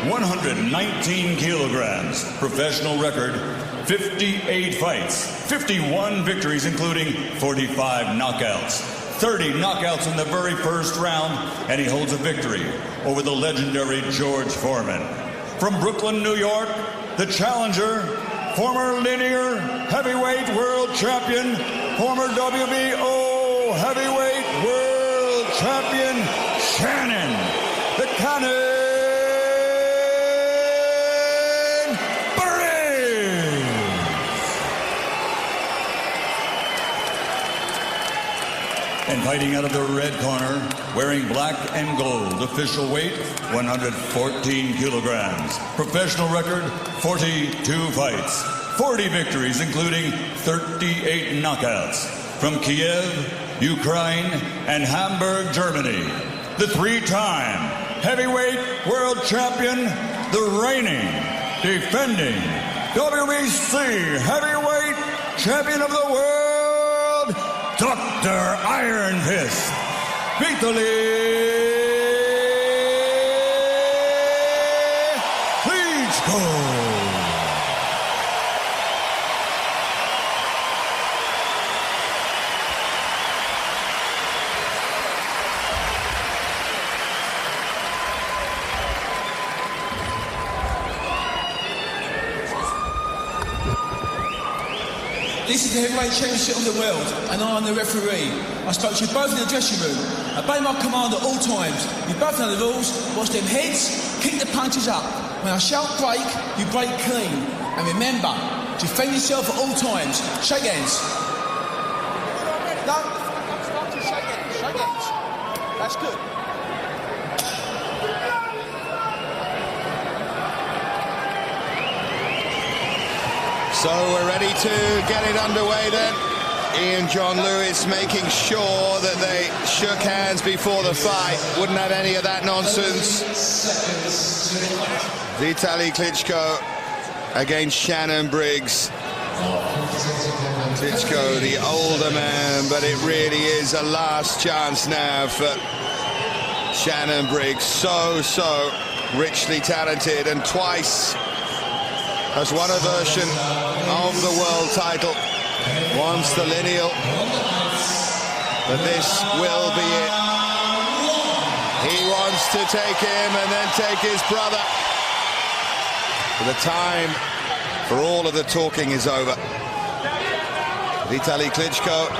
119 kilograms. Professional record, 58 fights, 51 victories, including 45 knockouts. 30 knockouts in the very first round, and he holds a victory over the legendary George Foreman. From Brooklyn, New York, the challenger, former linear heavyweight world champion, former WBO heavyweight world champion, Shannon, the Cannon Briggs. And fighting out of the red corner, wearing black and gold, official weight 114 kilograms. Professional record 42 fights, 40 victories, including 38 knockouts. From Kiev, Ukraine, and Hamburg, Germany, the three-time heavyweight world champion, the reigning, defending WBC heavyweight champion of the world, Dr. Iron Fist, Vitaly Klitschko. This is the heavyweight championship of the world, and I am the referee. I spoke to you both in the dressing room. Obey my command at all times. You both know the rules. Watch them heads, kick the punches up. When I shout break, you break clean. And remember, defend yourself at all times. Shake hands. No, shake hands. Shake hands. That's good. So we're ready to get it underway then. Ian John Lewis making sure that they shook hands before the fight. Wouldn't have any of that nonsense. Vitaly Klitschko against Shannon Briggs. Klitschko, the older man, but it really is a last chance now for Shannon Briggs. So richly talented, and twice has won a version of the world title. Once the lineal, but this will be it. He wants to take him and then take his brother. The time for all of the talking is over. Vitaly Klitschko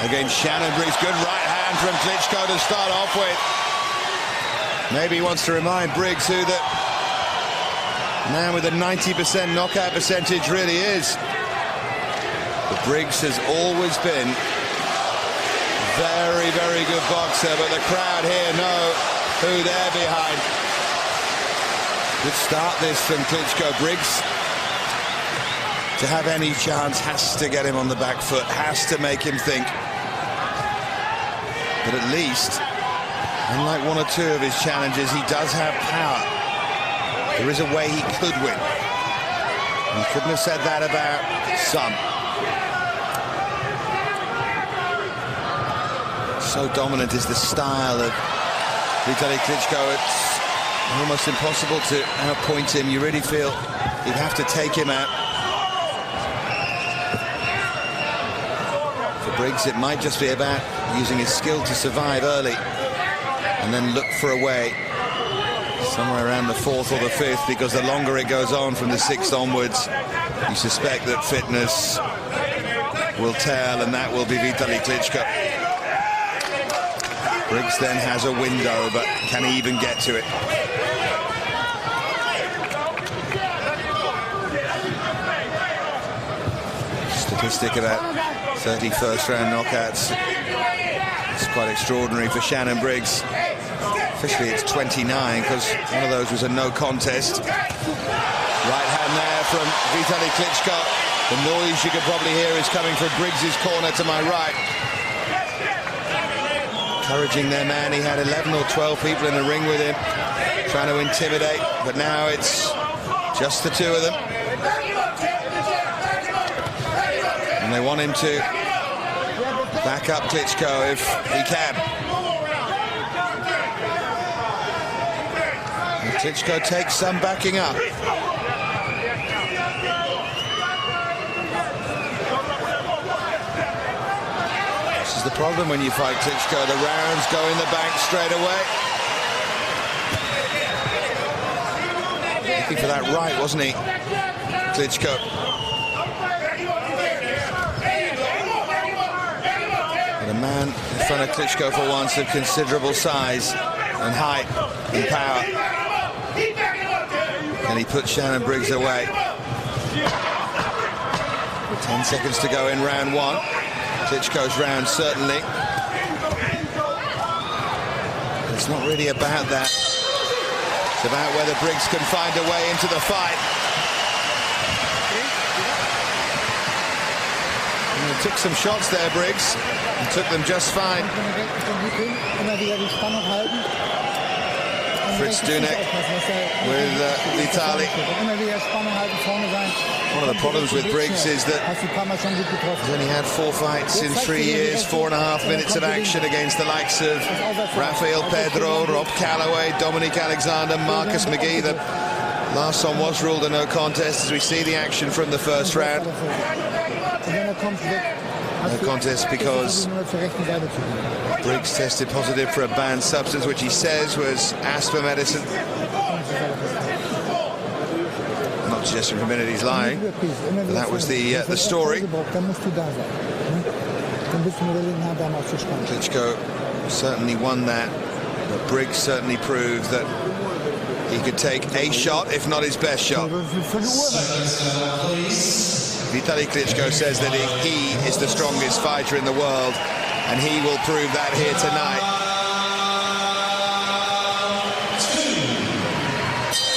against Shannon Briggs. Good right hand from Klitschko to start off with. Maybe he wants to remind Briggs who that man with a 90% knockout percentage really is. But Briggs has always been very good boxer, but the crowd here know who they're behind. Good start this from Klitschko. Briggs, to have any chance, has to get him on the back foot, has to make him think. But at least, unlike one or two of his challenges, he does have power. There is a way he could win. He couldn't have said that about some. So dominant is the style of Vitaly Klitschko. It's almost impossible to outpoint him. You really feel you'd have to take him out. For Briggs, it might just be about using his skill to survive early and then look for a way somewhere around the 4th or the 5th, because the longer it goes on from the 6th onwards, you suspect that fitness will tell, and that will be Vitaly Klitschko. Briggs then has a window, but can he even get to it? Statistic about 30 first-round knockouts. It's quite extraordinary for Shannon Briggs. Officially it's 29, because one of those was a no contest. Right hand there from Vitaly Klitschko. The noise you could probably hear is coming from Briggs's corner to my right. Encouraging their man. He had 11 or 12 people in the ring with him, trying to intimidate, but now it's just the two of them. And they want him to back up Klitschko if he can. Klitschko takes some backing up. This is the problem when you fight Klitschko. The rounds go in the bank straight away. Looking for that right, wasn't he? Klitschko. But a man in front of Klitschko for once of considerable size and height and power. And he put Shannon Briggs away. 10 seconds to go in round one. Klitschko's round, certainly. It's not really about that. It's about whether Briggs can find a way into the fight. And he took some shots there, Briggs, and took them just fine. Fritz Dunek with Vítálij. One of the problems with Briggs is that he's only had 4 fights in 3 years, 4.5 minutes of action against the likes of Rafael Pedro, Rob Calloway, Dominic Alexander, Marcus McGee. The last one was ruled a no contest as we see the action from the first round. No contest because Briggs tested positive for a banned substance, which he says was asthma medicine. I'm not suggesting for a minute he's lying, but that was the story. Klitschko certainly won that, but Briggs certainly proved that he could take a shot, if not his best shot. Vítálij Klitschko says that he is the strongest fighter in the world, and he will prove that here tonight.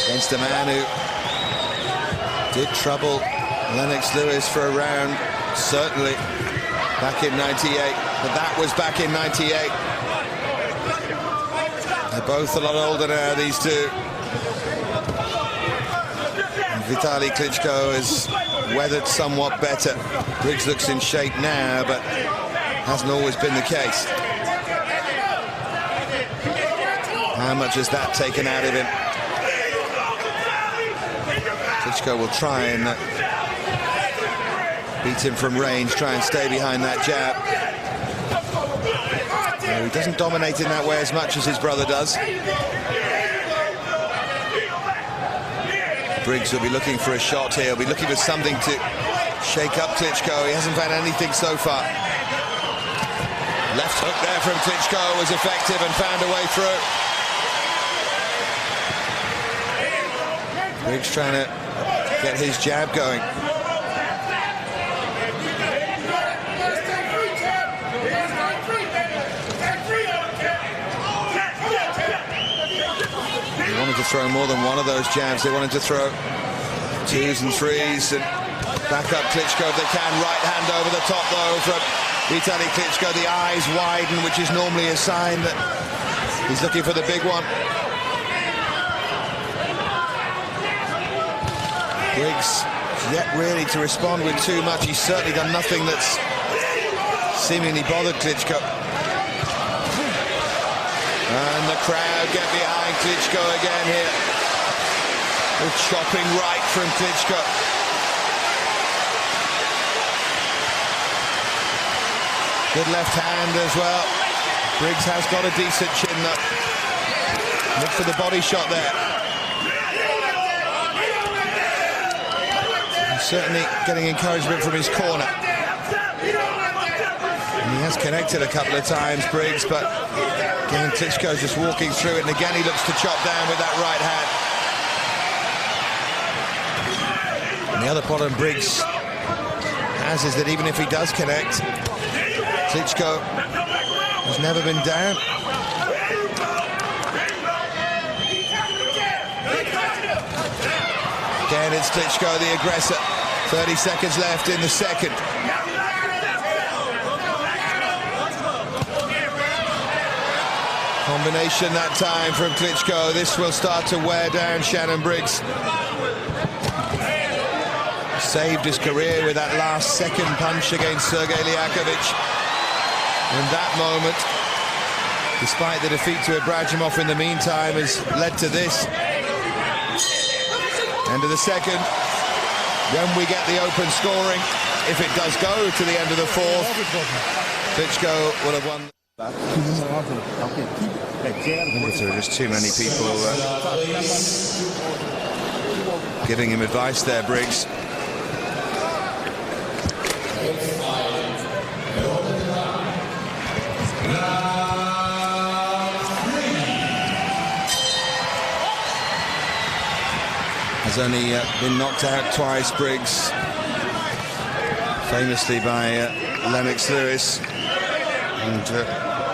Against a man who did trouble Lennox Lewis for a round, certainly, back in 98, but that was back in 98. They're both a lot older now, these two. And Vítálij Klitschko has weathered somewhat better. Briggs looks in shape now, but hasn't always been the case. How much has that taken out of him? Klitschko will try and beat him from range, try and stay behind that jab. He doesn't dominate in that way as much as his brother does. Briggs will be looking for a shot here. He'll be looking for something to shake up Klitschko. He hasn't found anything so far. Left hook there from Klitschko was effective and found a way through. Briggs trying to get his jab going. They wanted to throw more than one of those jabs. They wanted to throw 2s and 3s and back up Klitschko if they can. Right hand over the top though from Vítálij Klitschko. The eyes widen, which is normally a sign that he's looking for the big one. Briggs yet really to respond with too much. He's certainly done nothing that's seemingly bothered Klitschko. And the crowd get behind Klitschko again here. A chopping right from Klitschko. Good left hand as well. Briggs has got a decent chin up. Look for the body shot there. He's certainly getting encouragement from his corner. And he has connected a couple of times, Briggs, but again, Klitschko's just walking through it, and again he looks to chop down with that right hand. And the other problem Briggs has is that even if he does connect, Klitschko has never been down. Again, it's Klitschko, the aggressor. 30 seconds left in the second. Combination that time from Klitschko. This will start to wear down Shannon Briggs. Saved his career with that last second punch against Sergei Liakovich. And that moment, despite the defeat to Ibragimov in the meantime, has led to this. End of the second. When we get the open scoring, if it does go to the end of the fourth, Klitschko will have won. There are just too many people giving him advice there, Briggs. Has only been knocked out twice, Briggs, famously by Lennox Lewis, and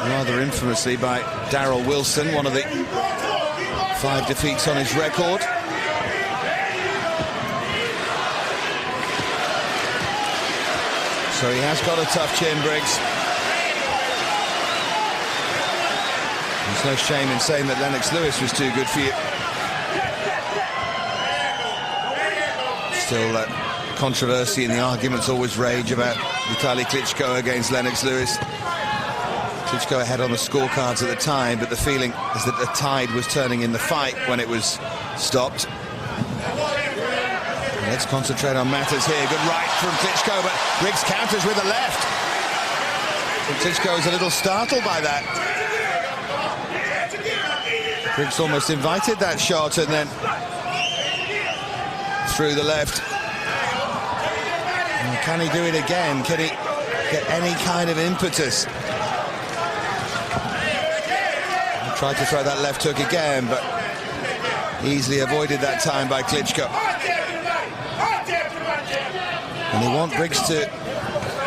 rather infamously by Darryl Wilson, one of the 5 defeats on his record. So he has got a tough chin, Briggs. There's no shame in saying that Lennox Lewis was too good for you. Still controversy and the arguments always rage about Vitaly Klitschko against Lennox Lewis. Klitschko ahead on the scorecards at the time, but the feeling is that the tide was turning in the fight when it was stopped. Let's concentrate on matters here. Good right from Klitschko, but Briggs counters with the left. And Klitschko is a little startled by that. Briggs almost invited that shot and then through the left. And can he do it again? Can he get any kind of impetus? He tried to throw that left hook again, but easily avoided that time by Klitschko. And they want Briggs to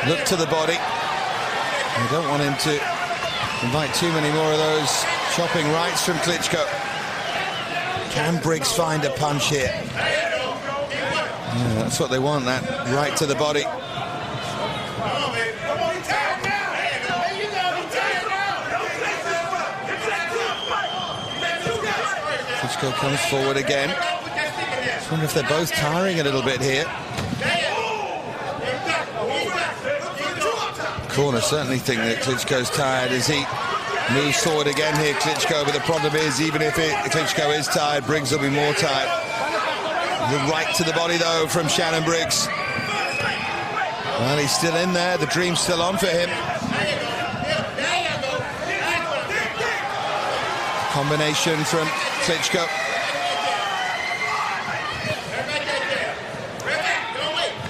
look to the body. They don't want him to invite too many more of those chopping rights from Klitschko. Can Briggs find a punch here? Yeah, that's what they want, that right to the body. Klitschko comes forward again. I wonder if they're both tiring a little bit here. Corner certainly think that Klitschko's tired as he moves forward again here, Klitschko, but the problem is, even if Klitschko is tired, Briggs will be more tired. The right to the body, though, from Shannon Briggs. Well, he's still in there. The dream's still on for him. Combination from Klitschko.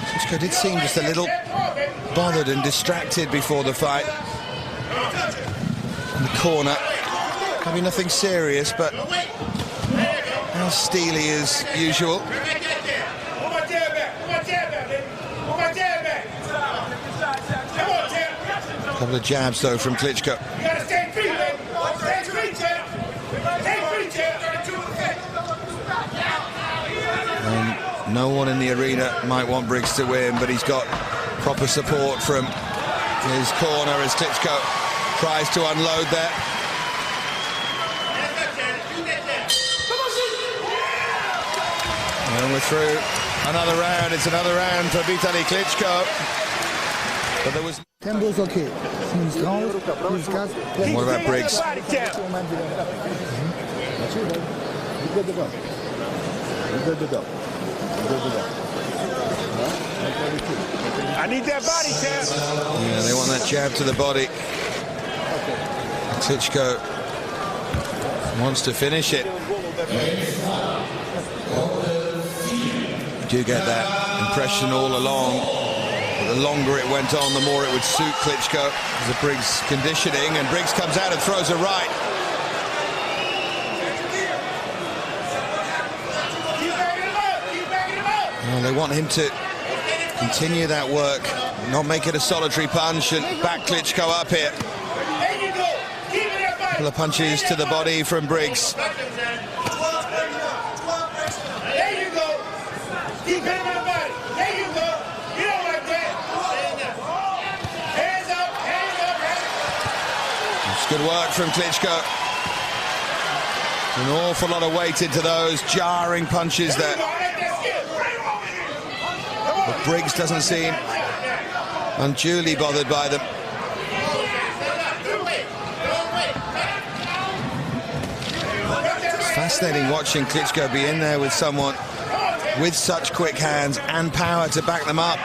Klitschko did seem just a little bothered and distracted before the fight. In the corner. Maybe nothing serious, but as steely as usual. A couple of jabs, though, from Klitschko. No one in the arena might want Briggs to win, but he's got proper support from his corner as Klitschko tries to unload there. And we're through another round. It's another round for Vitaly Klitschko. But there was... Tempo's okay. What about Briggs? I need that body tap. Yeah, they want that jab to the body. Klitschko wants to finish it. You do get that impression all along. But the longer it went on, the more it would suit Klitschko as a Briggs conditioning. And Briggs comes out and throws a right. Well, they want him to continue that work, not make it a solitary punch, and back Klitschko up here. A couple of punches to the body from Briggs. It's good work from Klitschko. An awful lot of weight into those jarring punches there. But Briggs doesn't seem unduly bothered by them. It's fascinating watching Klitschko be in there with someone with such quick hands and power to back them up.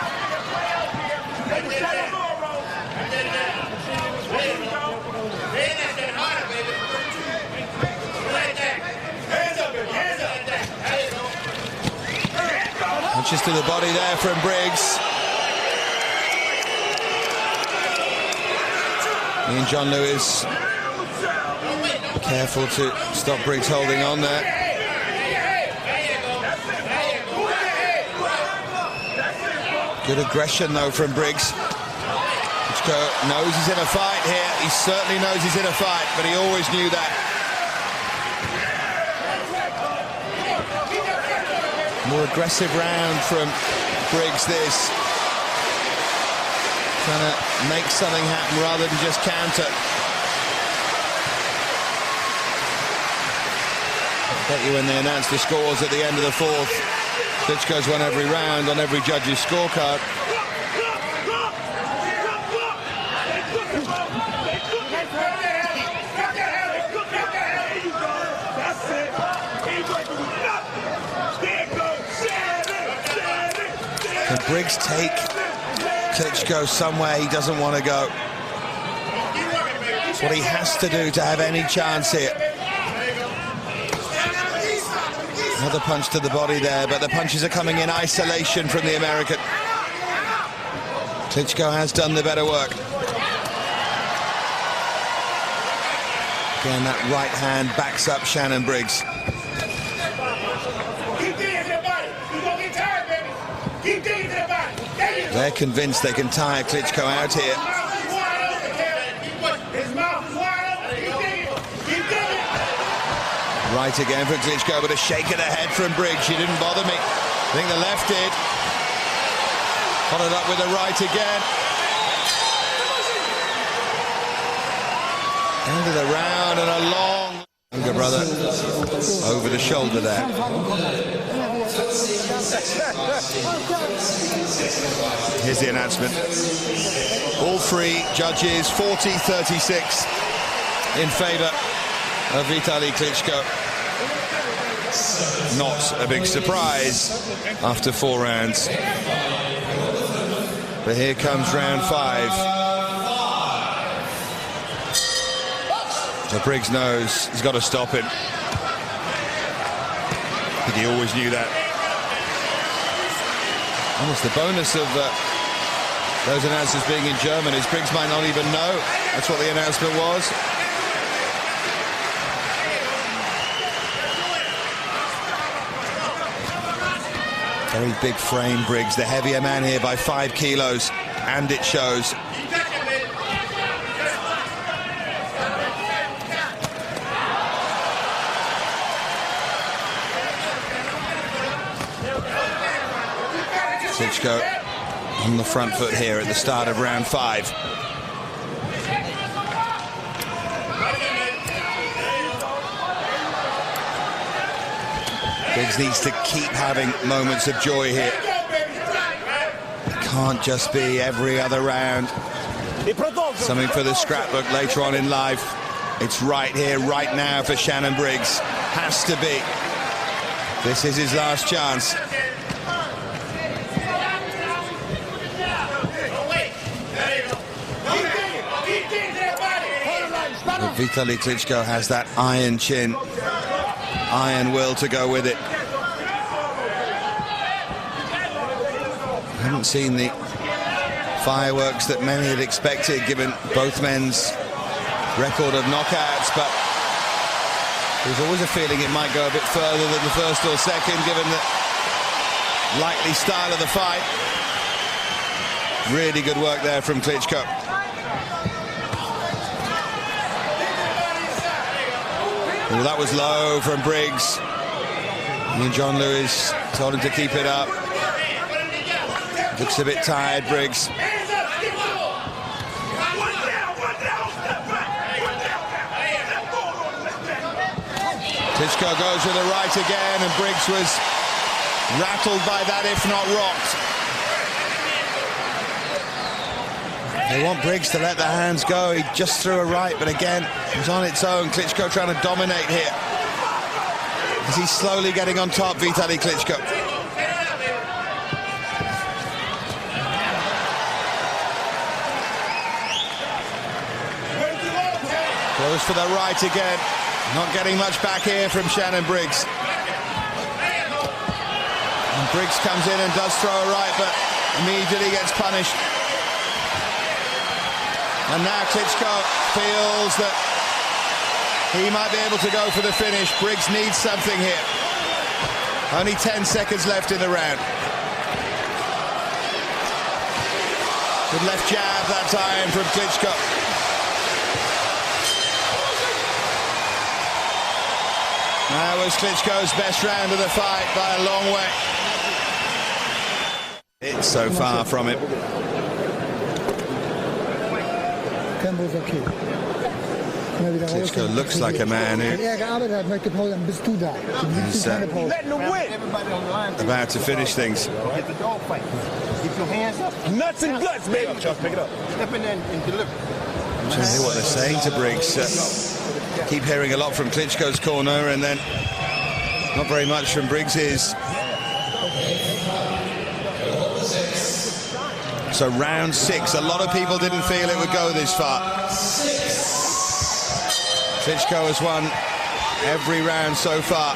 Punches to the body there from Briggs. Ian John Lewis careful to stop Briggs holding on there. Good aggression though from Briggs. Klitschko knows he's in a fight here. He certainly knows he's in a fight, but he always knew that. More aggressive round from Briggs this. Trying to make something happen rather than just counter. I bet you when they announce the scores at the end of the fourth, Klitschko's won every round on every judge's scorecard. Can Briggs take Klitschko somewhere he doesn't want to go? It's what he has to do to have any chance here. Another punch to the body there, but the punches are coming in isolation from the American. Klitschko has done the better work. Again, that right hand backs up Shannon Briggs. They're convinced they can tire Klitschko out here. Right again for Klitschko, but a shake of the head from Briggs. She didn't bother me. I think the left did. Followed up with the right again. End of the round and a long... Younger brother over the shoulder there. Here's the announcement. All three judges, 40-36 in favour of Vitaly Klitschko. Not a big surprise after 4 rounds. But here comes round 5. So Briggs knows he's got to stop him. I think he always knew that. Almost the bonus of those announcers being in German is Briggs might not even know that's what the announcement was. Very big frame, Briggs, the heavier man here by 5 kilos, and it shows. Klitschko on the front foot here at the start of round 5. Briggs needs to keep having moments of joy here. It can't just be every other round. Something for the scrapbook later on in life. It's right here, right now for Shannon Briggs. Has to be. This is his last chance. Vitaly Klitschko has that iron chin, iron will to go with it. I haven't seen the fireworks that many had expected given both men's record of knockouts, but there's always a feeling it might go a bit further than the first or second given the likely style of the fight. Really good work there from Klitschko. Well, that was low from Briggs. And John Lewis told him to keep it up. Looks a bit tired, Briggs. Klitschko goes with the right again, and Briggs was rattled by that, if not rocked. They want Briggs to let the hands go. He just threw a right, but again, it was on its own. Klitschko trying to dominate here. As he's slowly getting on top, Vitaly Klitschko. Goes for the right again. Not getting much back here from Shannon Briggs. And Briggs comes in and does throw a right, but immediately gets punished. And now Klitschko feels that he might be able to go for the finish. Briggs needs something here. Only 10 seconds left in the round. Good left jab that time from Klitschko. That was Klitschko's best round of the fight by a long way. It's so far from him. Klitschko looks like a man who is about to finish things. Keep your hands up. Nuts and guts, baby. Pick it up. Step in and deliver. I'm trying to hear what they're saying to Briggs. Keep hearing a lot from Klitschko's corner, and then not very much from Briggs's. So round 6, a lot of people didn't feel it would go this far. Klitschko has won every round so far,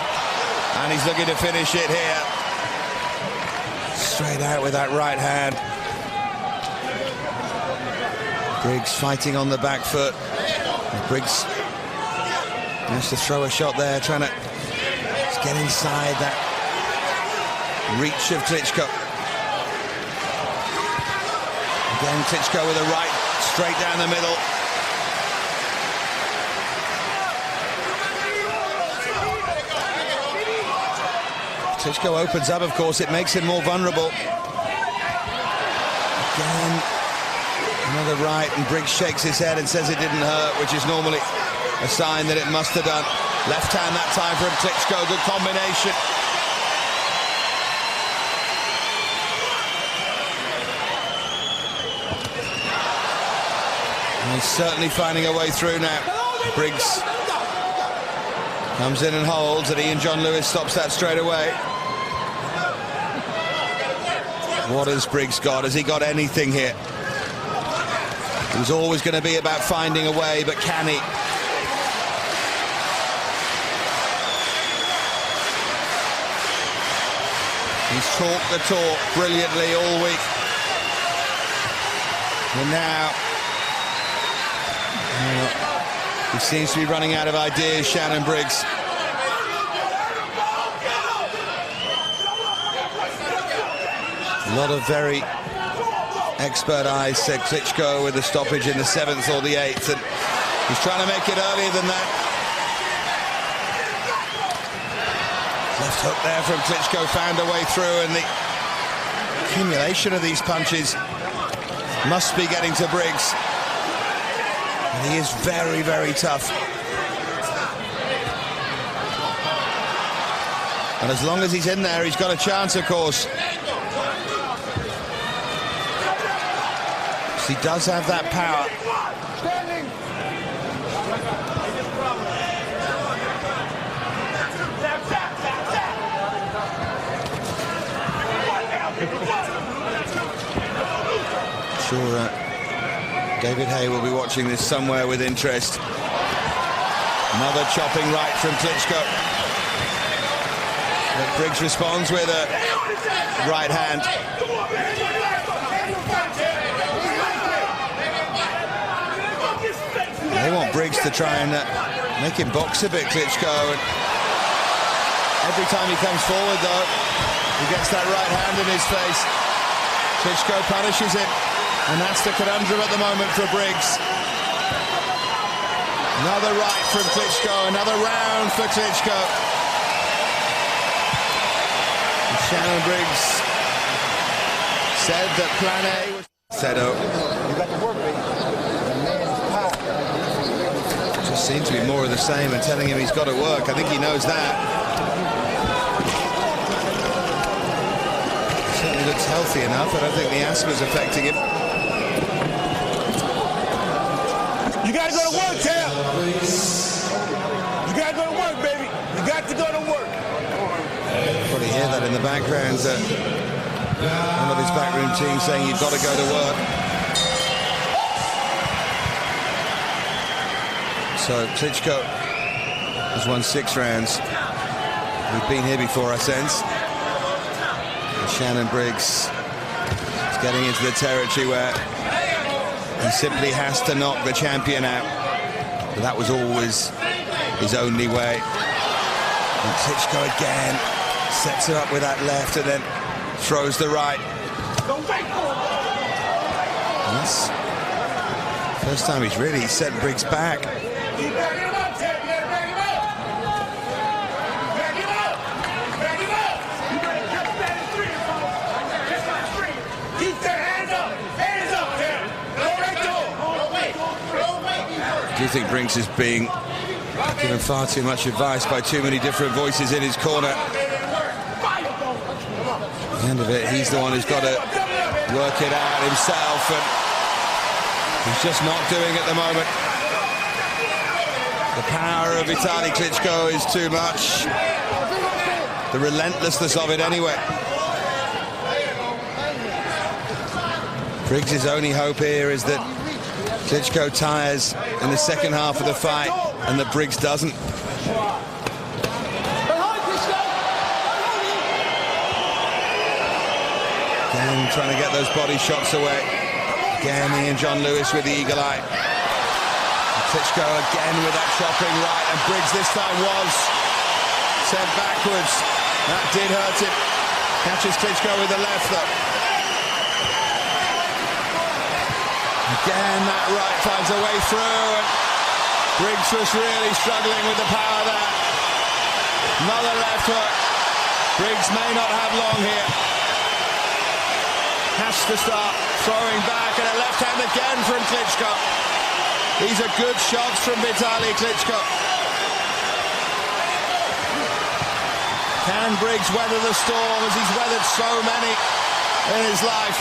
and he's looking to finish it here. Straight out with that right hand. Briggs fighting on the back foot. Briggs has to throw a shot there, trying to get inside that reach of Klitschko. Again, Klitschko with a right, straight down the middle. Klitschko opens up, of course, it makes him more vulnerable. Again, another right, and Briggs shakes his head and says it didn't hurt, which is normally a sign that it must have done. Left hand that time from Klitschko, good combination. And he's certainly finding a way through now. Briggs comes in and holds, and Ian John Lewis stops that straight away. What has Briggs got? Has he got anything here? It was always going to be about finding a way, but can he? He's talked the talk brilliantly all week. And now he seems to be running out of ideas, Shannon Briggs. A lot of very expert eyes said Klitschko with a stoppage in the 7th or the 8th, and he's trying to make it earlier than that. Left hook there from Klitschko, found a way through, and the accumulation of these punches must be getting to Briggs. And he is very, very tough. And as long as he's in there, he's got a chance, of course. He does have that power. Sure, David Hay will be watching this somewhere with interest. Another chopping right from Klitschko. But Briggs responds with a right hand. They want Briggs to try and make him box a bit, Klitschko. And every time he comes forward, though, he gets that right hand in his face. Klitschko punishes him, and that's the conundrum at the moment for Briggs. Another right from Klitschko, another round for Klitschko. And Shannon Briggs said that plan A was set up. You got to work, baby. Just seems to be more of the same and telling him he's got to work. I think he knows that. Certainly looks healthy enough. I don't think the asthma's affecting him. You got to go to work, Tab. You got to go to work, baby. You got to go to work. Probably hear that in the background. One of his backroom team saying you've got to go to work. So Klitschko has won 6 rounds. We've been here before, I sense. And Shannon Briggs is getting into the territory where he simply has to knock the champion out. But that was always his only way. And Klitschko again sets it up with that left and then throws the right. And that's the first time he's really set Briggs back. Do you think Briggs is being given far too much advice by too many different voices in his corner? At the end of it, he's the one who's got to work it out himself, and he's just not doing it at the moment. The power of Vitaly Klitschko is too much. The relentlessness of it anyway. Briggs' only hope here is that Klitschko tires in the second half of the fight and that Briggs doesn't. Again, trying to get those body shots away. Again, Ian John Lewis with the eagle eye. And Klitschko again with that chopping right, and Briggs this time was sent backwards. That did hurt him. Catches Klitschko with the left though. Again, that right finds a way through, and Briggs was really struggling with the power there. Another left hook. Briggs may not have long here. Has to start throwing back, and a left hand again from Klitschko. These are good shots from Vitaly Klitschko. Can Briggs weather the storm as he's weathered so many in his life?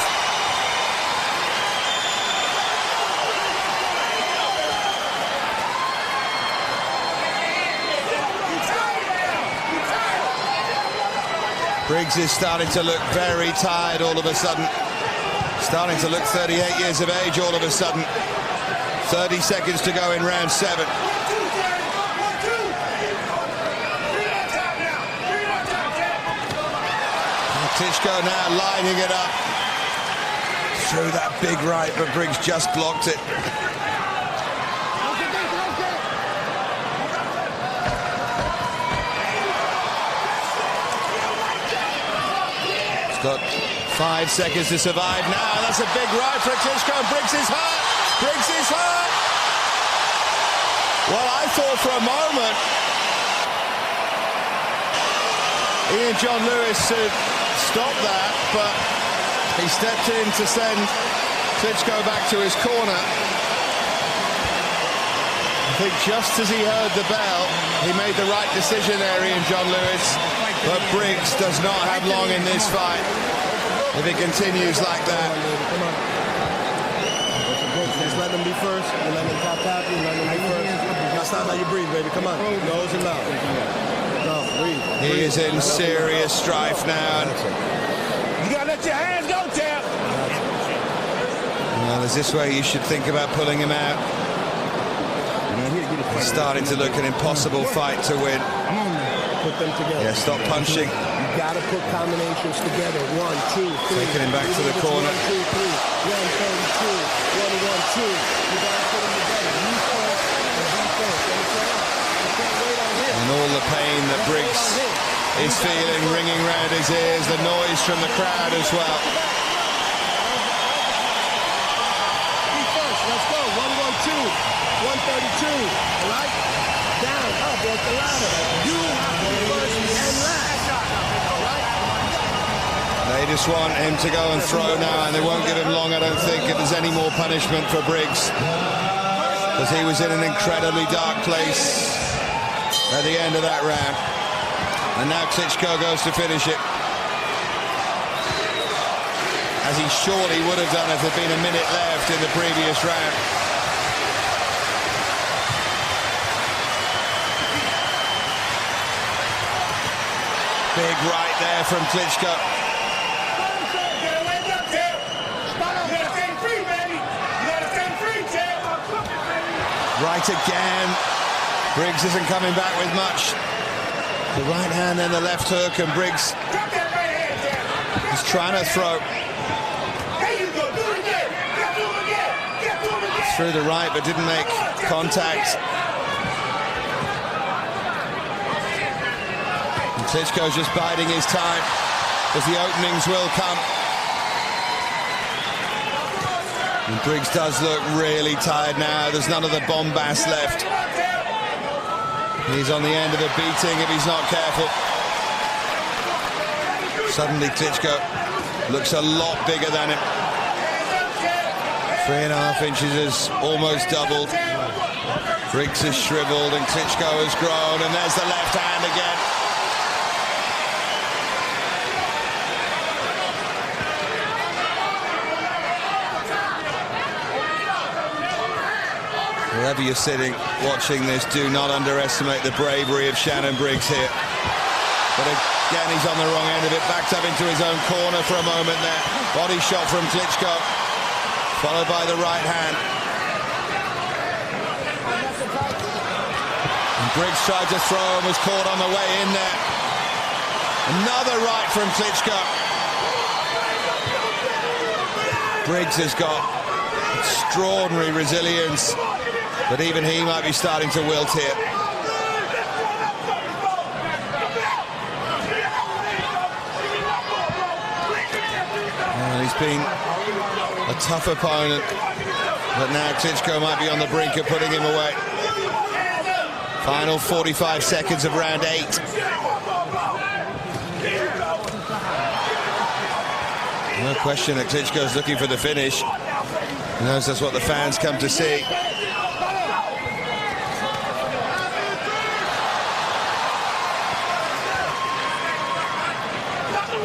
Briggs is starting to look very tired all of a sudden. Starting to look 38 years of age all of a sudden. 30 seconds to go in round 7. And Klitschko now lining it up. Threw that big right, but Briggs just blocked it. Got 5 seconds to survive now. That's a big right for Klitschko, and Briggs is hurt. Briggs is hurt. Well, I thought for a moment Ian John Lewis had stopped that, but he stepped in to send Klitschko back to his corner. I think just as he heard the bell, he made the right decision there, Ian John Lewis. But Briggs does not have long in this fight if it continues like that. Just let them be first. You let them tap you. Let them be first. That's not how you breathe, baby. Come on. Nose and mouth. No, breathe. He is in serious strife now. You gotta let your hands go, champ. Well, is this way you should think about pulling him out? It's starting to look an impossible fight to win. Put them together. Yeah, stop punching. You gotta put combinations together. 1, 2, 3. Taking him back to the corner. 1, 2, 3. 1, 1, 2. 1, 1, 2. You gotta put them together. You first and he first. You can't wait on him. And all the pain that Briggs is feeling ringing round his ears, the noise from the crowd as well. He first. Let's go. 1, 1, 2. 132. All right? Down, up, off the ladder. You have to be first and last. All right? They just want him to go and throw now, and they won't give him long, I don't think, if there's any more punishment for Briggs. Because he was in an incredibly dark place at the end of that round. And now Klitschko goes to finish it. As he surely would have done if there'd been a minute left in the previous round. Big right there from Klitschko. Right right again. Briggs isn't coming back with much. The right hand and the left hook, and Briggs is trying to throw. Through the right, but didn't make contact. And Klitschko's just biding his time, as the openings will come. And Briggs does look really tired now. There's none of the bombast left. He's on the end of a beating if he's not careful. Suddenly Klitschko looks a lot bigger than him. 3.5 inches has almost doubled. Briggs has shriveled and Klitschko has grown, and there's the left hand again. Wherever you're sitting watching this, do not underestimate the bravery of Shannon Briggs here. But again, he's on the wrong end of it, backed up into his own corner for a moment there. Body shot from Klitschko, followed by the right hand. And Briggs tried to throw and was caught on the way in there. Another right from Klitschko. Briggs has got extraordinary resilience, but even he might be starting to wilt here. And he's been a tough opponent, but now Klitschko might be on the brink of putting him away. Final 45 seconds of round 8. No question that Klitschko's looking for the finish. He knows that's what the fans come to see.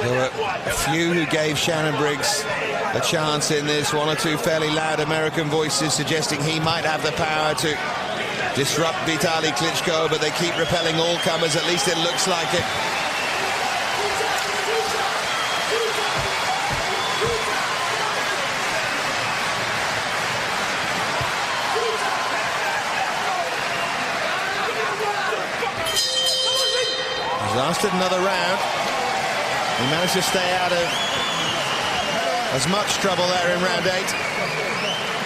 There were a few who gave Shannon Briggs a chance in this. One or two fairly loud American voices suggesting he might have the power to disrupt Vitaly Klitschko, but they keep repelling all comers. At least it looks like it. He's lasted another round. He managed to stay out of as much trouble there in round 8.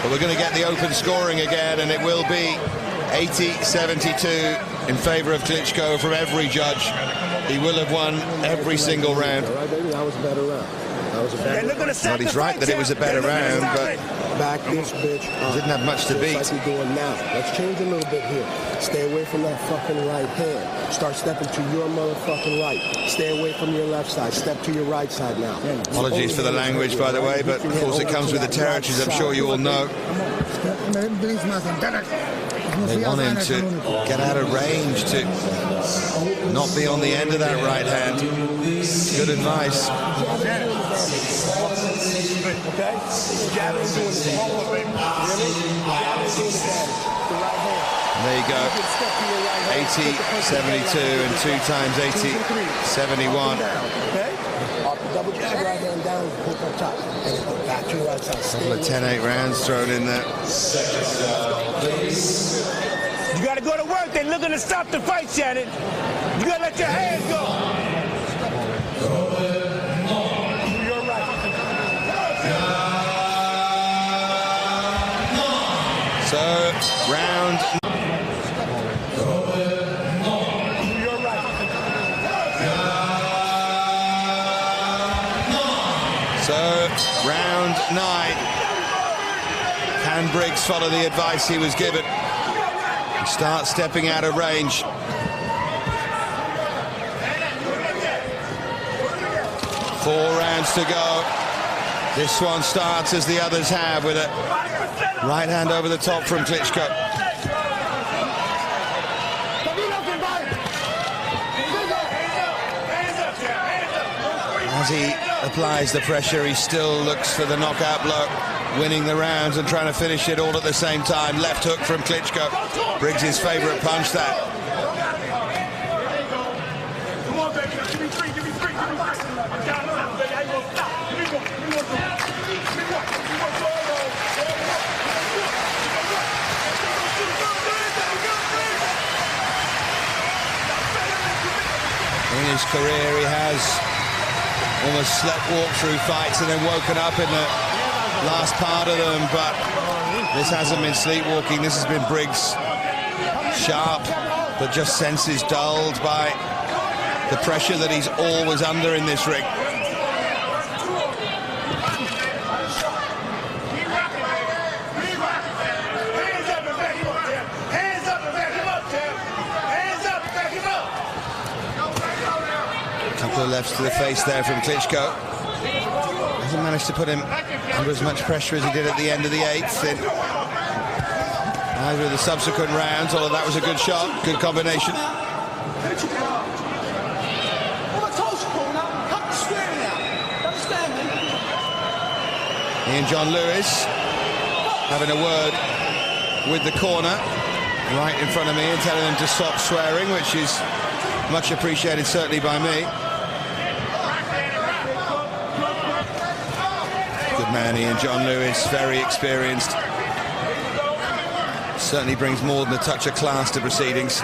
But we're going to get the open scoring again, and it will be 80-72 in favour of Klitschko from every judge. He will have won every single round. Well, he's right that it was a better round, but back this bitch didn't have much to beat. Like we're doing now. Let's change a little bit here. Stay away from that fucking right hand. Start stepping to your motherfucking right. Stay away from your left side. Step to your right side now. Apologies for the language, by the way, but of course it comes with the territories, I'm sure you all know. They want him to get out of range, to not be on the end of that right hand. Good advice. There you go. 80-72 and 2 times 80-71. Double jab, right hand down, hook up top, and back to your right side. Couple of 10-8 rounds thrown in there. You gotta go to work. They're looking to stop the fight, Shannon. You gotta let your hands go. You're right. So, round. So, round 9. Can Briggs follow the advice he was given? Start stepping out of range. 4 rounds to go. This one starts as the others have, with a right hand over the top from Klitschko. As he applies the pressure, he still looks for the knockout blow, winning the rounds and trying to finish it all at the same time. Left hook from Klitschko. Briggs' favourite punch, that. his career, he has almost walked through fights and then woken up in the last part of them, but this hasn't been sleepwalking. This has been Briggs sharp, but just senses dulled by the pressure that he's always under in this ring. Couple of lefts to the face there from Klitschko. Hasn't managed to put him under as much pressure as he did at the end of the 8th in either of the subsequent rounds, although that was a good shot, good combination. Ian John Lewis having a word with the corner right in front of me and telling them to stop swearing, which is much appreciated, certainly by me. Good man, Ian John Lewis, very experienced. Certainly brings more than a touch of class to proceedings.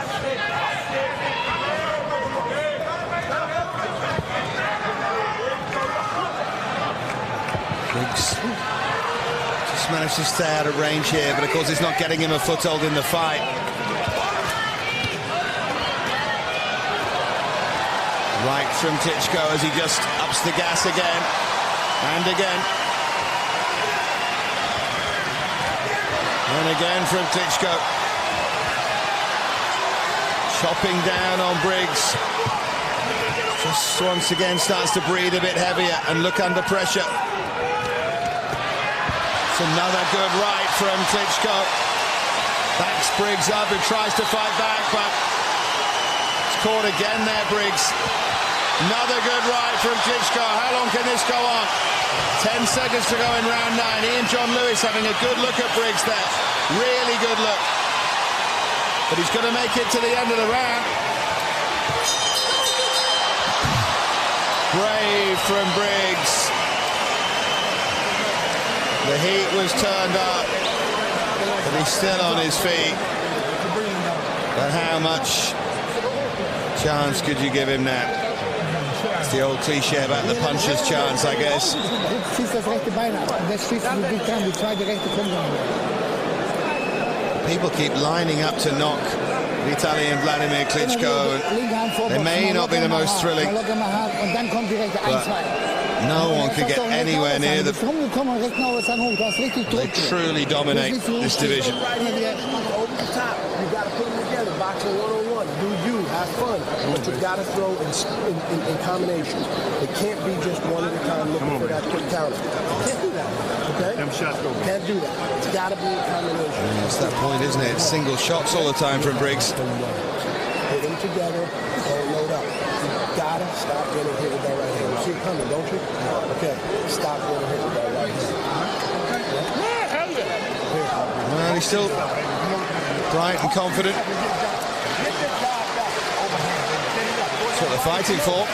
Briggs just managed to stay out of range here, but of course it's not getting him a foothold in the fight. Right from Klitschko as he just ups the gas again and again. And again from Klitschko. Chopping down on Briggs. Just once again starts to breathe a bit heavier and look under pressure. It's another good right from Klitschko. Backs Briggs up and tries to fight back, but it's caught again there, Briggs. Another good right from Klitschko. How long can this go on? 10 seconds to go in round 9. Ian John Lewis having a good look at Briggs there. Really good look. But he's going to make it to the end of the round. Brave from Briggs. The heat was turned up, but he's still on his feet. But how much chance could you give him now? It's the old cliche about the puncher's chance, I guess. People keep lining up to knock Vitaly and Vladimir Klitschko. They may not be the most thrilling, but no one can get anywhere near them. They truly dominate this division. Boxing 101, do you have fun, but you gotta throw in combinations. It can't be just one at a time looking for that quick counter. You can't do that, okay? Can't do that. It's gotta be a combination. That's that point, isn't it? It's single shots all the time from Briggs. Put them together, don't load up. You gotta stop getting hit with that right hand. You see it coming, don't you? Okay, stop getting hit with that right hand. Well, he's still bright and confident. That's what they're fighting for.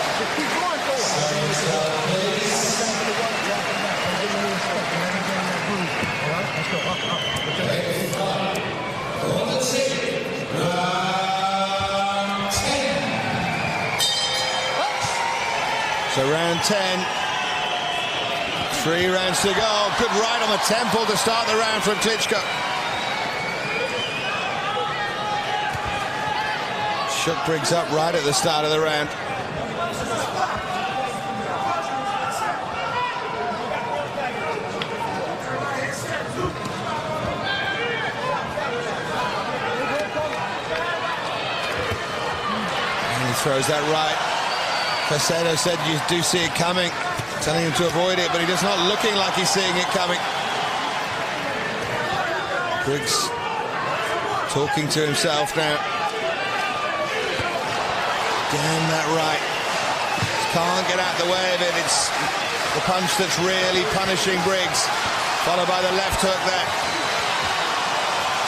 So round 10. 3 rounds to go. Good right on the temple to start the round from Klitschko. Shook Briggs up right at the start of the round. And he throws that right. Casado said you do see it coming, telling him to avoid it, but he does not looking like he's seeing it coming. Briggs talking to himself now. Damn that right. Can't get out the way of it. It's the punch that's really punishing Briggs. Followed by the left hook there.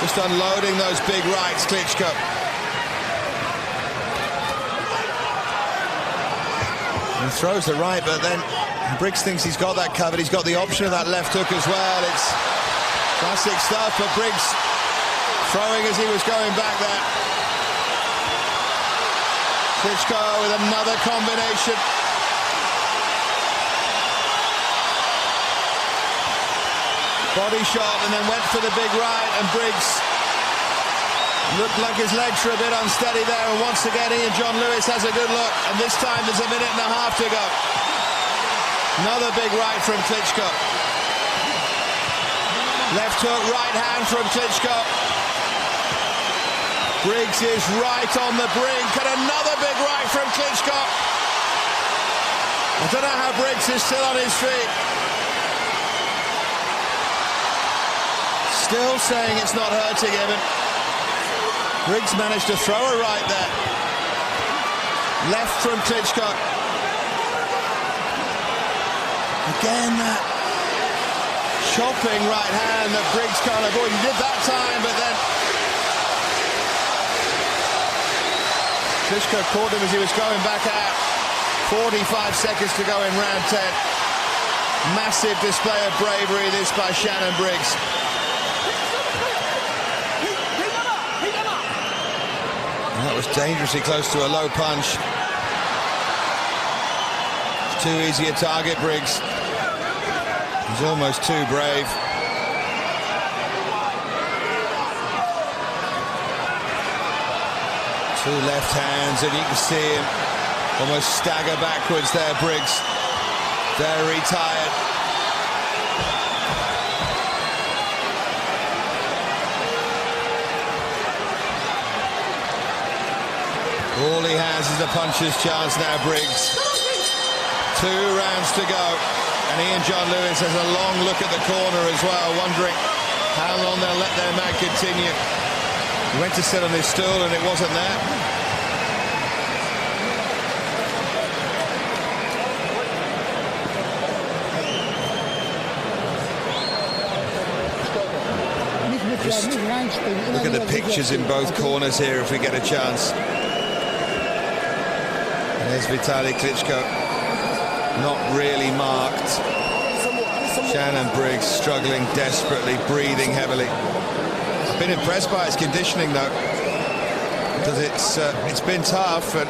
Just unloading those big rights, Klitschko. He throws the right, but then Briggs thinks he's got that covered. He's got the option of that left hook as well. It's classic stuff, but Briggs throwing as he was going back there. Klitschko with another combination. Body shot and then went for the big right, and Briggs looked like his legs were a bit unsteady there, and once again Ian John Lewis has a good look, and this time there's a minute and a half to go. Another big right from Klitschko. Left hook, right hand from Klitschko. Briggs is right on the brink, and another big right from Klitschko. I don't know how Briggs is still on his feet. Still saying it's not hurting him. Briggs managed to throw a right there. Left from Klitschko. Again, that chopping right hand that Briggs can't avoid. He did that time, but then Klitschko caught him as he was going back out. 45 seconds to go in round 10. Massive display of bravery this by Shannon Briggs. That was dangerously close to a low punch. Too easy a target, Briggs. He's almost too brave. Two left hands, and you can see him almost stagger backwards there, Briggs. Very tired. All he has is a puncher's chance now, Briggs. 2 rounds to go. And Ian John Lewis has a long look at the corner as well, wondering how long they'll let their man continue. He went to sit on his stool and it wasn't there. Just look at the pictures in both corners here if we get a chance. And there's Vitaly Klitschko, not really marked. Shannon Briggs struggling desperately, breathing heavily. I've been impressed by his conditioning though, because it's been tough, and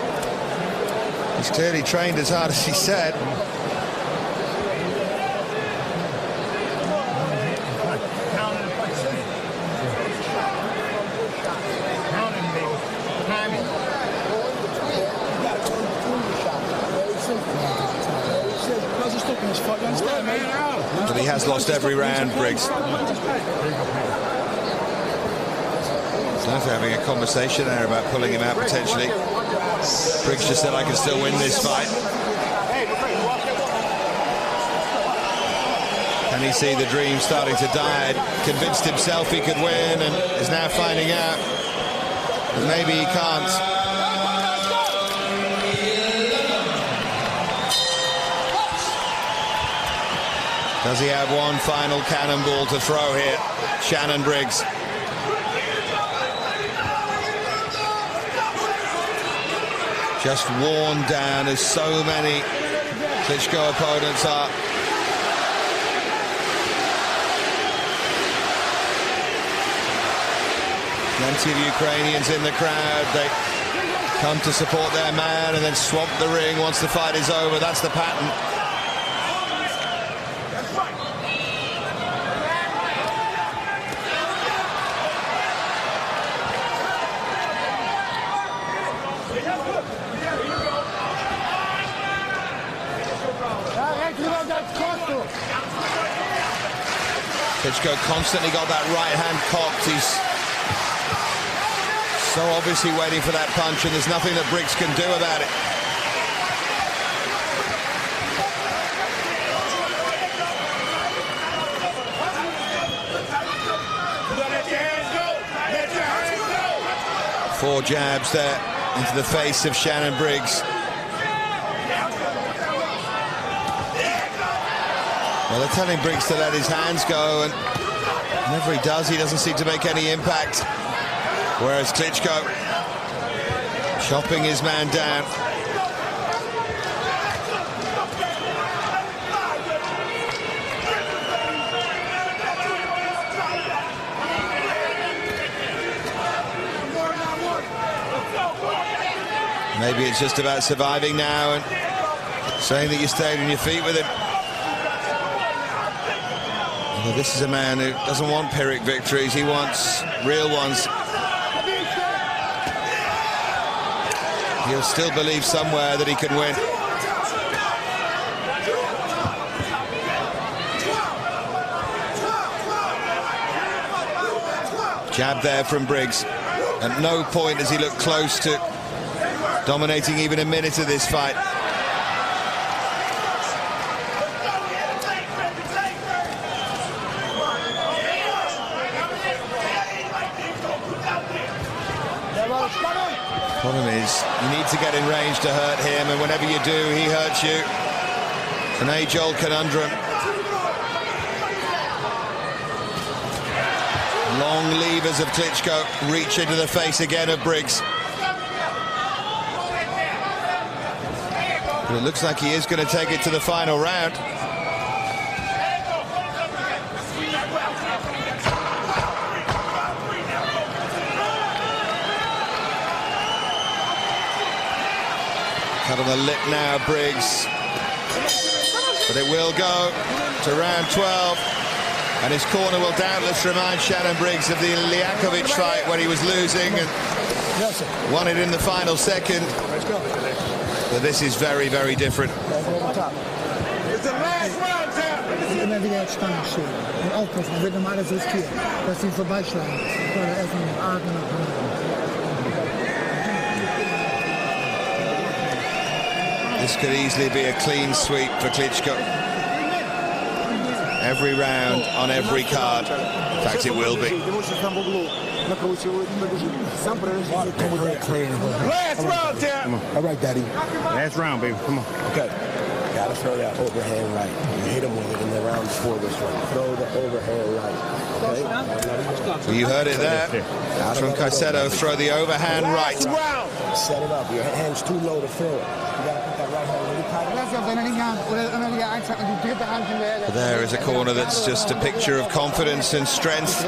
he's clearly trained as hard as he said. But he has lost every round, Briggs. He's having a conversation there about pulling him out potentially. Briggs just said, I can still win this fight. Can he see the dream starting to die? Convinced himself he could win and is now finding out that maybe he can't. Does he have one final cannonball to throw here? Shannon Briggs. Just worn down as so many Klitschko opponents are. Plenty of Ukrainians in the crowd. They come to support their man and then swamp the ring once the fight is over. That's the pattern. Klitschko constantly got that right hand cocked. He's so obviously waiting for that punch, and there's nothing that Briggs can do about it. Four jabs there into the face of Shannon Briggs. Well, they're telling Briggs to let his hands go, and whenever he does, he doesn't seem to make any impact. Whereas Klitschko chopping his man down. Maybe it's just about surviving now and saying that you stayed on your feet with him. Well, this is a man who doesn't want Pyrrhic victories, he wants real ones. He'll still believe somewhere that he can win. Jab there from Briggs. At no point does he look close to dominating even a minute of this fight. Problem is, you need to get in range to hurt him, and whenever you do, he hurts you. It's an age-old conundrum. Long levers of Klitschko reach into the face again of Briggs. But it looks like he is going to take it to the final round. Cut on the lip now, Briggs. But it will go to round 12. And his corner will doubtless remind Shannon Briggs of the Liakovic fight when he was losing and won it in the final second. But this is very, very different. It's the last round, immer wieder jetzt spannend stehen und aufpassen, wird normal riskieren, dass sie vorbeischlagen, weil er erstmal mit Argen nach This could easily be a clean sweep for Klitschko. Every round on every card. In fact, it will be. Last round, champ. All right, Daddy. Last round, baby. Come on. Okay. Gotta throw that overhand right. You hit him with it in the round before this one. Throw the overhand right. Okay? Well, you heard it there. From Caicedo, throw the overhand right. Set it up. Your hand's too low to throw it. You gotta put that right hand really tight. There is a corner that's just a picture of confidence and strength.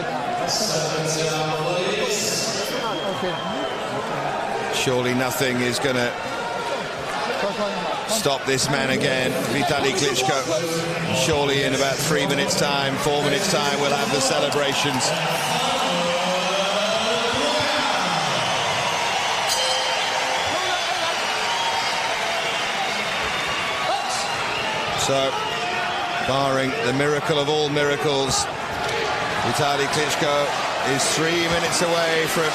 Surely nothing is going to stop this man again, Vitaly Klitschko. Surely in about 3 minutes' time, 4 minutes' time, we'll have the celebrations. So, barring the miracle of all miracles, Vitaly Klitschko is 3 minutes away from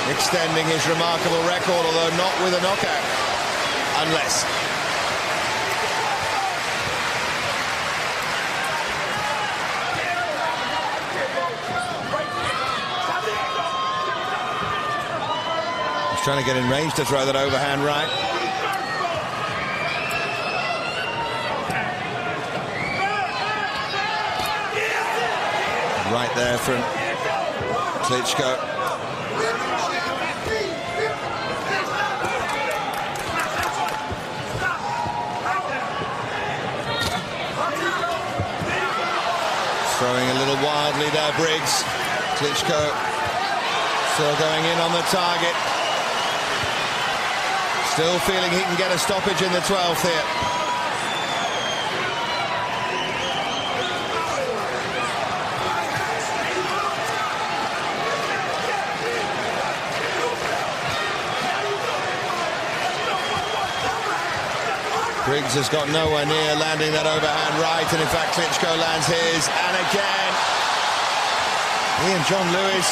extending his remarkable record, although not with a knockout. Unless. He's trying to get in range to throw that overhand right. Right there from Klitschko. Throwing a little wildly there, Briggs. Klitschko still going in on the target. Still feeling he can get a stoppage in the 12th here. Briggs has got nowhere near landing that overhand right, and in fact Klitschko lands his, and again Ian John Lewis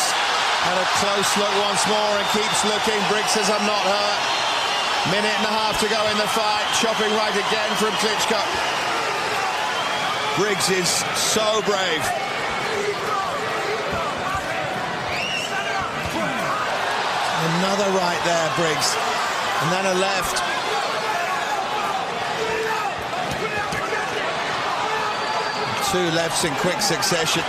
had a close look once more and keeps looking. Briggs says, I'm not hurt. Minute and a half to go in the fight. Chopping right again from Klitschko. Briggs is so brave. Another right there, Briggs, and then a left. Two lefts in quick succession.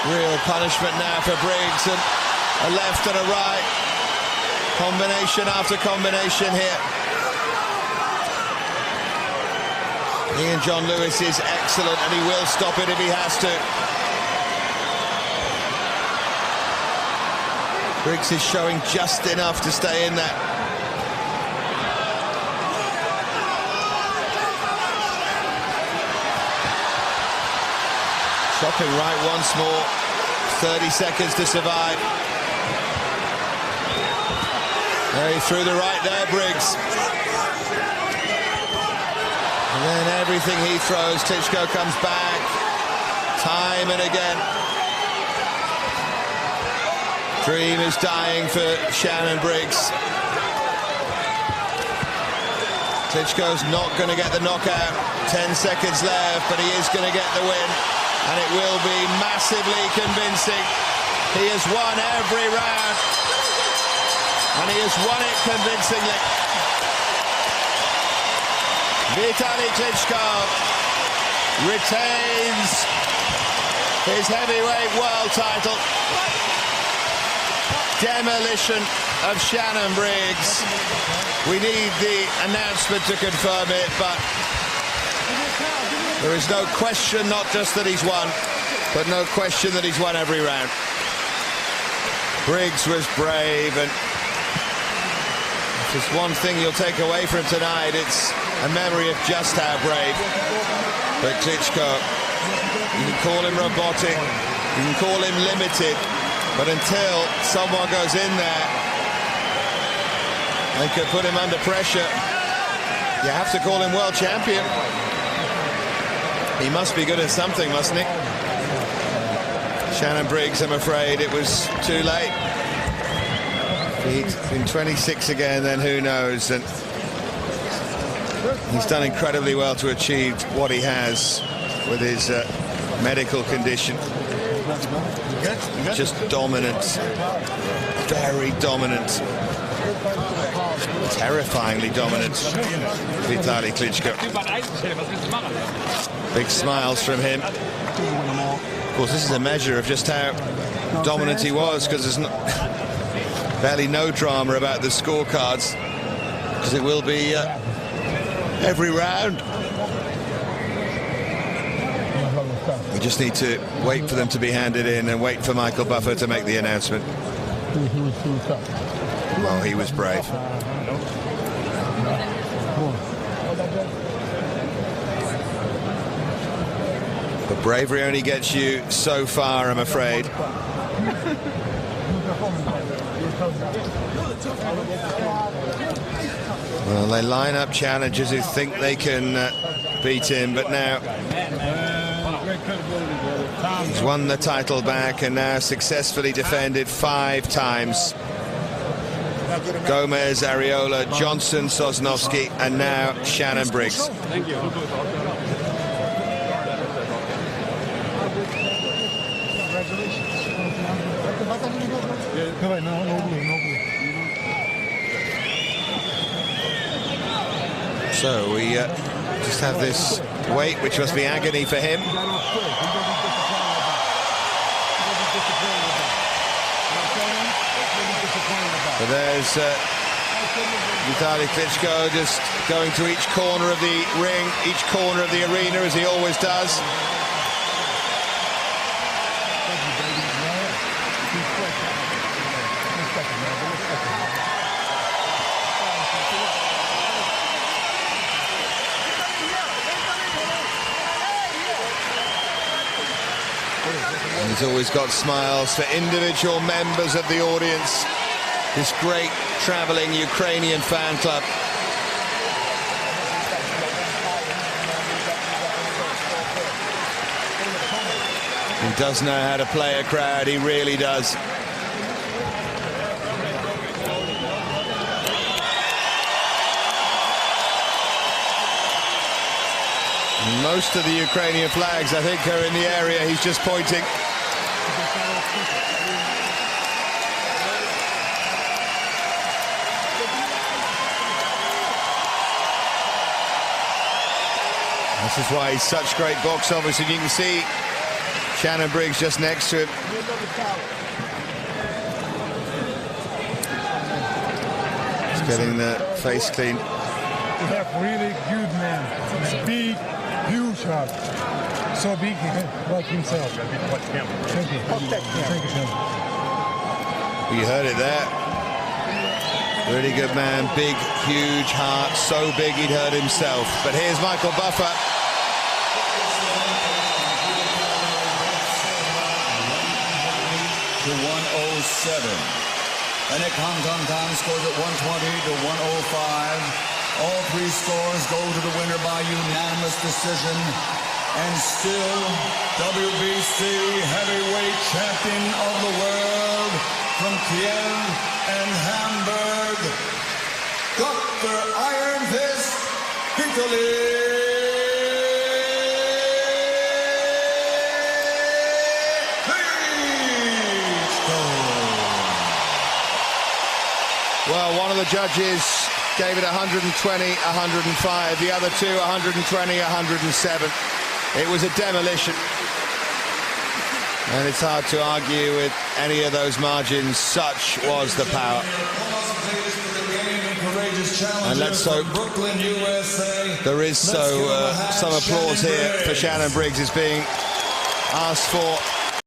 Real punishment now for Briggs, and a left and a right. Combination after combination here. Ian John Lewis is excellent, and he will stop it if he has to. Briggs is showing just enough to stay in that. Chopping right once more. 30 seconds to survive. He threw the right there, Briggs. And then everything he throws, Klitschko comes back. Time and again. Dream is dying for Shannon Briggs. Klitschko's not going to get the knockout. 10 seconds left, but he is going to get the win. And it will be massively convincing. He has won every round. And he has won it convincingly. Vitaly Klitschko retains his heavyweight world title. Demolition of Shannon Briggs. We need the announcement to confirm it, but there is no question, not just that he's won, but no question that he's won every round. Briggs was brave, and if there's one thing you'll take away from tonight, it's a memory of just how brave. But Klitschko, you can call him robotic, you can call him limited, but until someone goes in there and could put him under pressure, you have to call him world champion. He must be good at something, mustn't he? Shannon Briggs, I'm afraid it was too late. He's been 26 again, then who knows? And he's done incredibly well to achieve what he has with his medical condition. Just dominant, very dominant, terrifyingly dominant, Vitaly Klitschko. Big smiles from him. Of course, this is a measure of just how dominant he was, because there's barely no drama about the scorecards, because it will be every round. We just need to wait for them to be handed in and wait for Michael Buffer to make the announcement. Well, he was brave. But bravery only gets you so far, I'm afraid. Well, they line up challengers who think they can beat him, but now he's won the title back and now successfully defended 5 times. Gomez, Areola, Johnson, Sosnowski, and now Shannon Briggs. Thank you. So we just have this wait, which must be agony for him. But there's Vitaly Klitschko just going to each corner of the ring, each corner of the arena, as he always does. And he's always got smiles for individual members of the audience. This great traveling Ukrainian fan club. He does know how to play a crowd, he really does. Most of the Ukrainian flags, I think, are in the area he's just pointing. This is why he's such great box office, and you can see Shannon Briggs just next to him. He's getting the face clean. We have really good man. Big, huge heart. So big, like himself. Thank you. Thank you, Shannon. You heard it there. Really good man, big, huge heart, so big he'd hurt himself. But here's Michael Buffer. To 107. And it scores at 120 to 105. All three scores go to the winner by unanimous decision. And still, WBC heavyweight champion of the world from Kiev and Hamburg, Dr. Iron Fist, Vitaly. Well, one of the judges gave it 120, 105. The other two, 120, 107. It was a demolition. And it's hard to argue with any of those margins. Such was the power. And let's hope there is some applause here for Shannon Briggs. Is being asked for